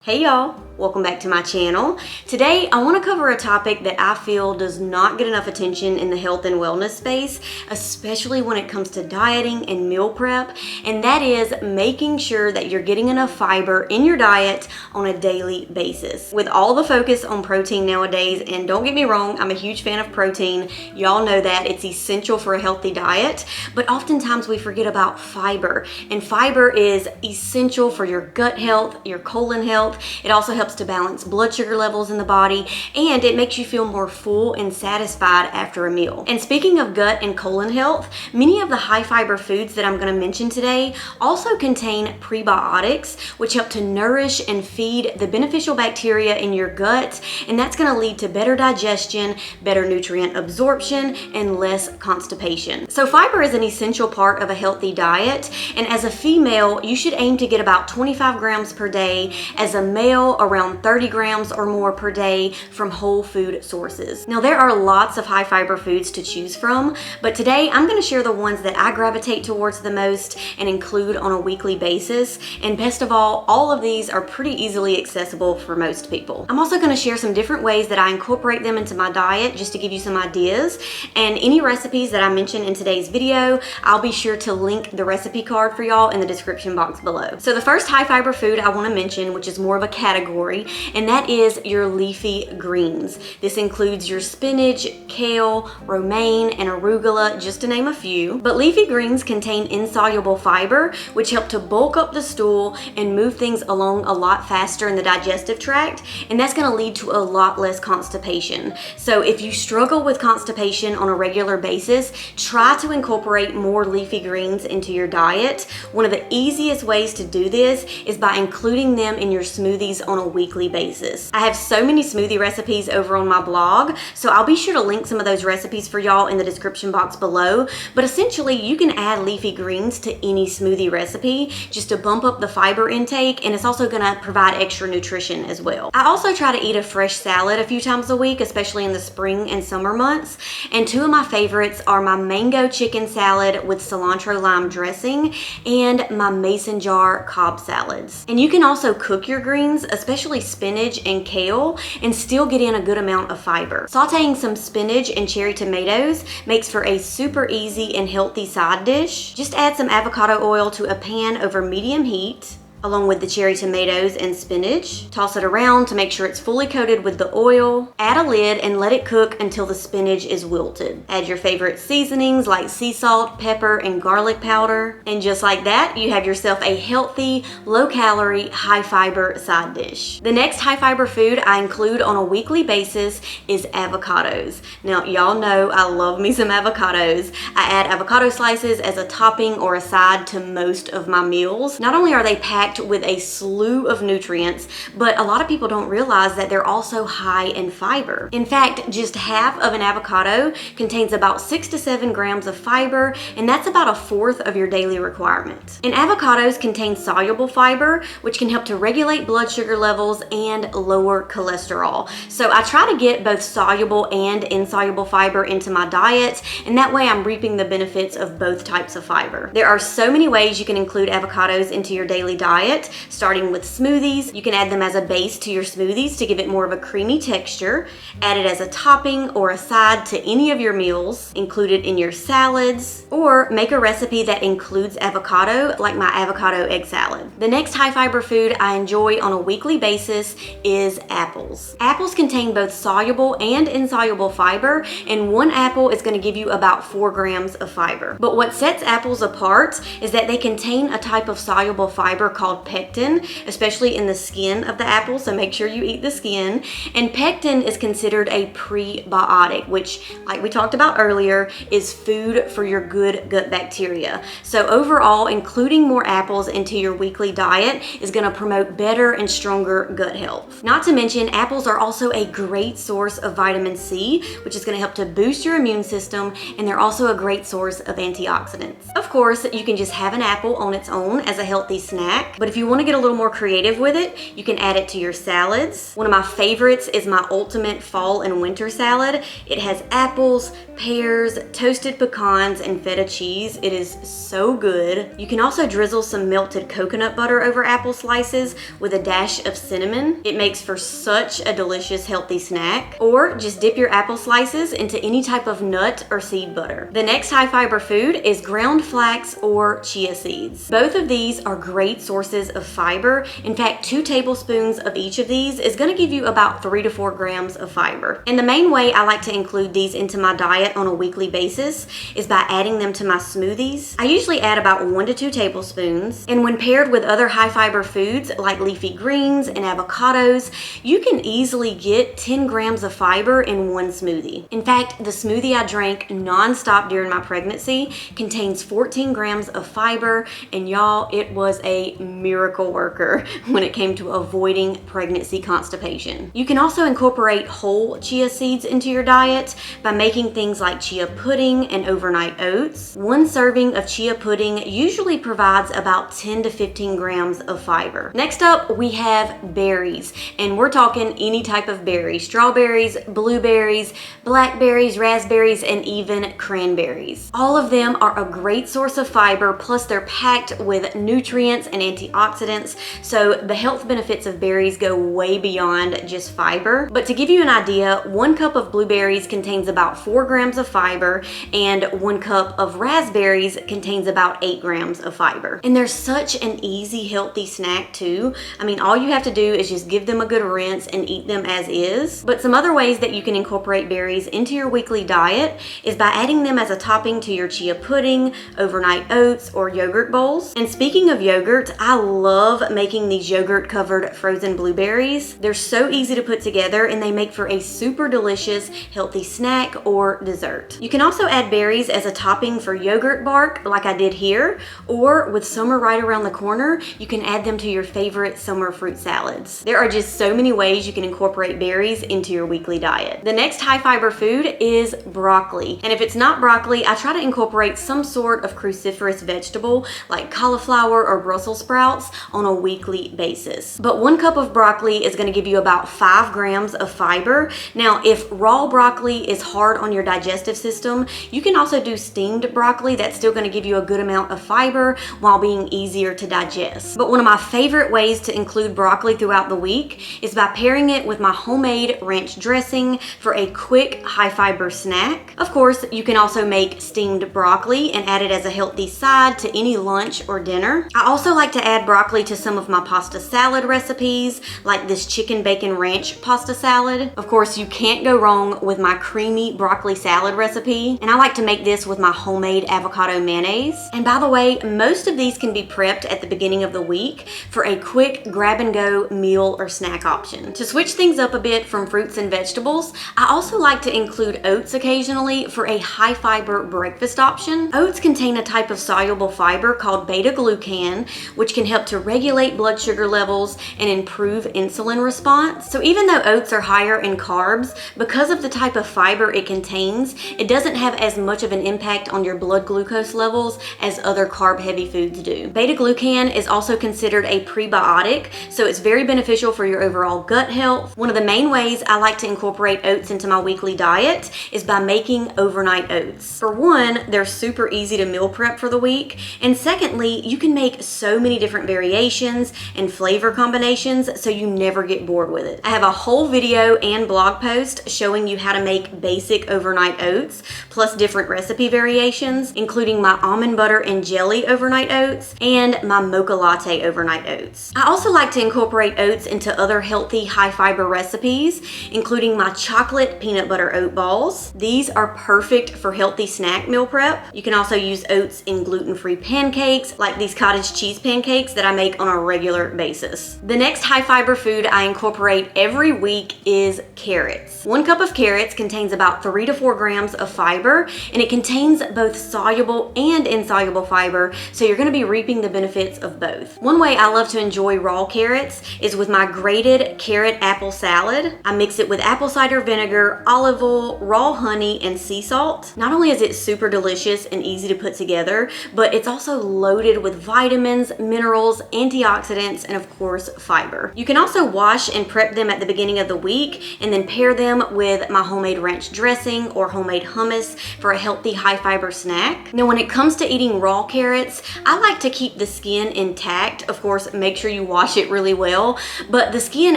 Hey y'all, welcome back to my channel. Today I want to cover a topic that I feel does not get enough attention in the health and wellness space, especially when it comes to dieting and meal prep, and that is making sure that you're getting enough fiber in your diet on a daily basis. With all the focus on protein nowadays, and don't get me wrong, I'm a huge fan of protein. Y'all know that it's essential for a healthy diet, but oftentimes we forget about fiber, and fiber is essential for your gut health, your colon health. It also helps to balance blood sugar levels in the body, and it makes you feel more full and satisfied after a meal. And speaking of gut and colon health, many of the high fiber foods that I'm going to mention today also contain prebiotics, which help to nourish and feed the beneficial bacteria in your gut, and that's going to lead to better digestion, better nutrient absorption, and less constipation. So fiber is an essential part of a healthy diet, and as a female, you should aim to get about 25 grams per day. As a male, around 30 grams or more per day from whole food sources. Now there are lots of high fiber foods to choose from, but today I'm going to share the ones that I gravitate towards the most and include on a weekly basis. And best of all of these are pretty easily accessible for most people. I'm also going to share some different ways that I incorporate them into my diet just to give you some ideas. And any recipes that I mention in today's video, I'll be sure to link the recipe card for y'all in the description box below. So the first high fiber food I want to mention, which is more of a category, and that is your leafy greens. This includes your spinach, kale, romaine, and arugula, just to name a few. But leafy greens contain insoluble fiber, which help to bulk up the stool and move things along a lot faster in the digestive tract, and that's going to lead to a lot less constipation. So if you struggle with constipation on a regular basis, try to incorporate more leafy greens into your diet. One of the easiest ways to do this is by including them in your smoothies on a weekly basis. I have so many smoothie recipes over on my blog, so I'll be sure to link some of those recipes for y'all in the description box below. But essentially, you can add leafy greens to any smoothie recipe just to bump up the fiber intake, and it's also going to provide extra nutrition as well. I also try to eat a fresh salad a few times a week, especially in the spring and summer months, and two of my favorites are my mango chicken salad with cilantro lime dressing and my mason jar Cobb salads. And you can also cook your greens, especially spinach and kale, and still get in a good amount of fiber. Sauteing some spinach and cherry tomatoes makes for a super easy and healthy side dish. Just add some avocado oil to a pan over medium heat, along with the cherry tomatoes and spinach. Toss it around to make sure it's fully coated with the oil. Add a lid and let it cook until the spinach is wilted. Add your favorite seasonings like sea salt, pepper, and garlic powder. And just like that, you have yourself a healthy, low-calorie, high-fiber side dish. The next high-fiber food I include on a weekly basis is avocados. Now, y'all know I love me some avocados. I add avocado slices as a topping or a side to most of my meals. Not only are they packed with a slew of nutrients, but a lot of people don't realize that they're also high in fiber. In fact, just half of an avocado contains about 6 to 7 grams of fiber, and that's about a fourth of your daily requirement. And avocados contain soluble fiber, which can help to regulate blood sugar levels and lower cholesterol. So I try to get both soluble and insoluble fiber into my diet, and that way I'm reaping the benefits of both types of fiber. There are so many ways you can include avocados into your daily diet, starting with smoothies. You can add them as a base to your smoothies to give it more of a creamy texture. Add it as a topping or a side to any of your meals. Include it in your salads, or make a recipe that includes avocado, like my avocado egg salad. The next high fiber food I enjoy on a weekly basis is apples. Apples contain both soluble and insoluble fiber, and one apple is going to give you about 4 grams of fiber. But what sets apples apart is that they contain a type of soluble fiber called pectin, especially in the skin of the apple, so make sure you eat the skin. And pectin is considered a prebiotic, which, like we talked about earlier, is food for your good gut bacteria. So overall, including more apples into your weekly diet is going to promote better and stronger gut health. Not to mention, apples are also a great source of vitamin C, which is going to help to boost your immune system, and they're also a great source of antioxidants. Of course, you can just have an apple on its own as a healthy snack. But if you want to get a little more creative with it, you can add it to your salads. One of my favorites is my ultimate fall and winter salad. It has apples, pears, toasted pecans, and feta cheese. It is so good. You can also drizzle some melted coconut butter over apple slices with a dash of cinnamon. It makes for such a delicious, healthy snack. Or just dip your apple slices into any type of nut or seed butter. The next high fiber food is ground flax or chia seeds. Both of these are great sources of fiber. In fact, 2 tablespoons of each of these is going to give you about 3 to 4 grams of fiber. And the main way I like to include these into my diet on a weekly basis is by adding them to my smoothies. I usually add about 1 to 2 tablespoons, and when paired with other high fiber foods like leafy greens and avocados, you can easily get 10 grams of fiber in one smoothie. In fact, the smoothie I drank non-stop during my pregnancy contains 14 grams of fiber, and y'all, it was a miracle worker when it came to avoiding pregnancy constipation. You can also incorporate whole chia seeds into your diet by making things like chia pudding and overnight oats. One serving of chia pudding usually provides about 10 to 15 grams of fiber. Next up, we have berries, and we're talking any type of berry: strawberries, blueberries, blackberries, raspberries, and even cranberries. All of them are a great source of fiber, plus they're packed with nutrients and antioxidants, so the health benefits of berries go way beyond just fiber. But to give you an idea, 1 cup of blueberries contains about 4 grams of fiber, and 1 cup of raspberries contains about 8 grams of fiber. And they're such an easy, healthy snack too. I mean, all you have to do is just give them a good rinse and eat them as is. But some other ways that you can incorporate berries into your weekly diet is by adding them as a topping to your chia pudding, overnight oats, or yogurt bowls. And speaking of yogurt, I love making these yogurt covered frozen blueberries. They're so easy to put together, and they make for a super delicious, healthy snack or dessert. You can also add berries as a topping for yogurt bark like I did here, or with summer right around the corner, you can add them to your favorite summer fruit salads. There are just so many ways you can incorporate berries into your weekly diet. The next high fiber food is broccoli. And if it's not broccoli, I try to incorporate some sort of cruciferous vegetable like cauliflower or Brussels sprouts on a weekly basis. But 1 cup of broccoli is going to give you about 5 grams of fiber. Now, if raw broccoli is hard on your digestive system, you can also do steamed broccoli. That's still going to give you a good amount of fiber while being easier to digest. But one of my favorite ways to include broccoli throughout the week is by pairing it with my homemade ranch dressing for a quick high fiber snack. Of course, you can also make steamed broccoli and add it as a healthy side to any lunch or dinner. I also like to add broccoli to some of my pasta salad recipes, like this chicken bacon ranch pasta salad. Of course, you can't go wrong with my creamy broccoli salad recipe, and I like to make this with my homemade avocado mayonnaise. And by the way, most of these can be prepped at the beginning of the week for a quick grab and go meal or snack option. To switch things up a bit from fruits and vegetables, I also like to include oats occasionally for a high fiber breakfast option. Oats contain a type of soluble fiber called beta-glucan, which can help to regulate blood sugar levels and improve insulin response. So even though oats are higher in carbs, because of the type of fiber it contains, it doesn't have as much of an impact on your blood glucose levels as other carb-heavy foods do. Beta-glucan is also considered a prebiotic, so it's very beneficial for your overall gut health. One of the main ways I like to incorporate oats into my weekly diet is by making overnight oats. For one, they're super easy to meal prep for the week, and secondly, you can make so many different variations and flavor combinations so you never get bored with it. I have a whole video and blog post showing you how to make basic overnight oats, plus different recipe variations, including my almond butter and jelly overnight oats and my mocha latte overnight oats. I also like to incorporate oats into other healthy high fiber recipes, including my chocolate peanut butter oat balls. These are perfect for healthy snack meal prep. You can also use oats in gluten-free pancakes, like these cottage cheese pancakes that I make on a regular basis. The next high fiber food I incorporate every week is carrots. 1 cup of carrots contains about 3 to 4 grams of fiber, and it contains both soluble and insoluble fiber, so you're going to be reaping the benefits of both. One way I love to enjoy raw carrots is with my grated carrot apple salad. I mix it with apple cider vinegar, olive oil, raw honey, and sea salt. Not only is it super delicious and easy to put together, but it's also loaded with vitamins, minerals, minerals, antioxidants, and of course, fiber. You can also wash and prep them at the beginning of the week and then pair them with my homemade ranch dressing or homemade hummus for a healthy high fiber snack. Now, when it comes to eating raw carrots, I like to keep the skin intact. Of course, make sure you wash it really well, but the skin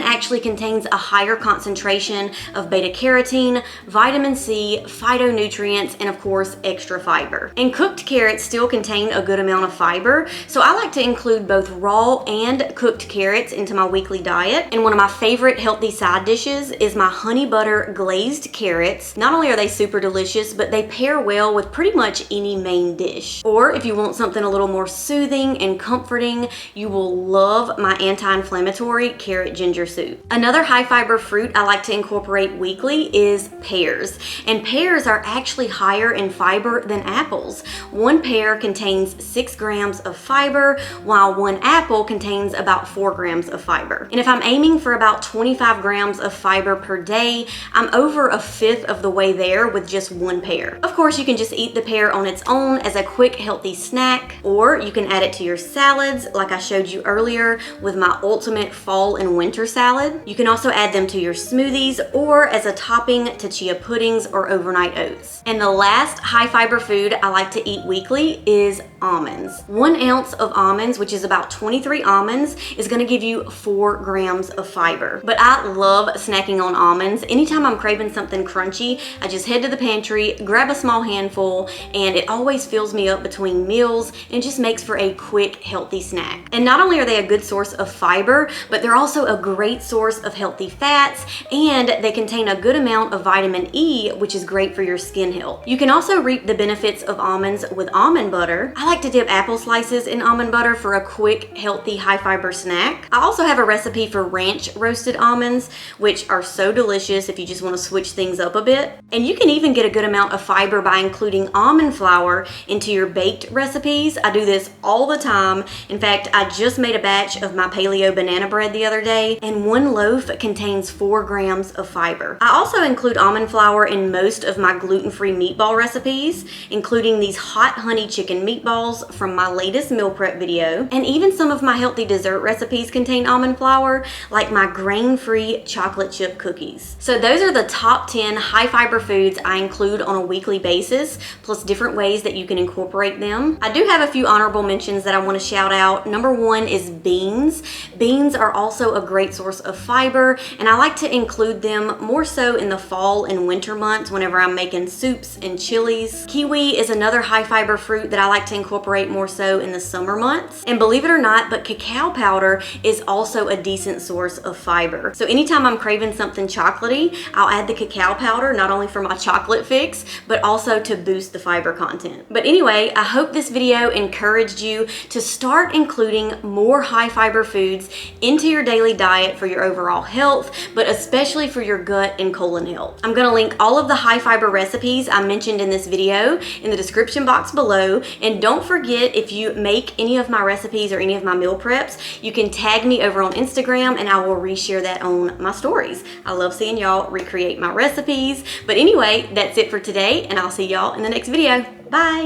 actually contains a higher concentration of beta carotene, vitamin C, phytonutrients, and of course, extra fiber. And cooked carrots still contain a good amount of fiber, so I like to include both raw and cooked carrots into my weekly diet. And one of my favorite healthy side dishes is my honey butter glazed carrots. Not only are they super delicious, but they pair well with pretty much any main dish. Or if you want something a little more soothing and comforting, you will love my anti-inflammatory carrot ginger soup. Another high fiber fruit I like to incorporate weekly is pears. And pears are actually higher in fiber than apples. One pear contains 6 grams of fiber, while one apple contains about 4 grams of fiber. And if I'm aiming for about 25 grams of fiber per day, I'm over a fifth of the way there with just one pear. Of course, you can just eat the pear on its own as a quick healthy snack, or you can add it to your salads like I showed you earlier with my ultimate fall and winter salad. You can also add them to your smoothies or as a topping to chia puddings or overnight oats. And the last high fiber food I like to eat weekly is almonds. 1 ounce of almonds, which is about 23 almonds, is going to give you 4 grams of fiber. But I love snacking on almonds. Anytime I'm craving something crunchy, I just head to the pantry, grab a small handful, and it always fills me up between meals and just makes for a quick, healthy snack. And not only are they a good source of fiber, but they're also a great source of healthy fats, and they contain a good amount of vitamin E, which is great for your skin health. You can also reap the benefits of almonds with almond butter. I like to dip apple slices in almond butter for a quick, healthy, high fiber snack. I also have a recipe for ranch roasted almonds, which are so delicious if you just want to switch things up a bit. And you can even get a good amount of fiber by including almond flour into your baked recipes. I do this all the time. In fact, I just made a batch of my paleo banana bread the other day, and 1 loaf contains 4 grams of fiber. I also include almond flour in most of my gluten-free meatball recipes, including these hot honey chicken meatballs from my latest meal prep video. And even some of my healthy dessert recipes contain almond flour, like my grain-free chocolate chip cookies. So those are the top 10 high fiber foods I include on a weekly basis, plus different ways that you can incorporate them. I do have a few honorable mentions that I want to shout out. Number 1 is beans. Beans are also a great source of fiber, and I like to include them more so in the fall and winter months whenever I'm making soups and chilies. Kiwi is another high fiber fruit that I like to incorporate more so in the summer months. And believe it or not, but cacao powder is also a decent source of fiber. So anytime I'm craving something chocolatey, I'll add the cacao powder, not only for my chocolate fix, but also to boost the fiber content. But anyway, I hope this video encouraged you to start including more high fiber foods into your daily diet for your overall health, but especially for your gut and colon health. I'm going to link all of the high fiber recipes I mentioned in this video in the description box below. And don't forget, if you make any of my recipes or any of my meal preps, you can tag me over on Instagram and I will reshare that on my stories. I love seeing y'all recreate my recipes. But anyway, that's it for today, and I'll see y'all in the next video. Bye!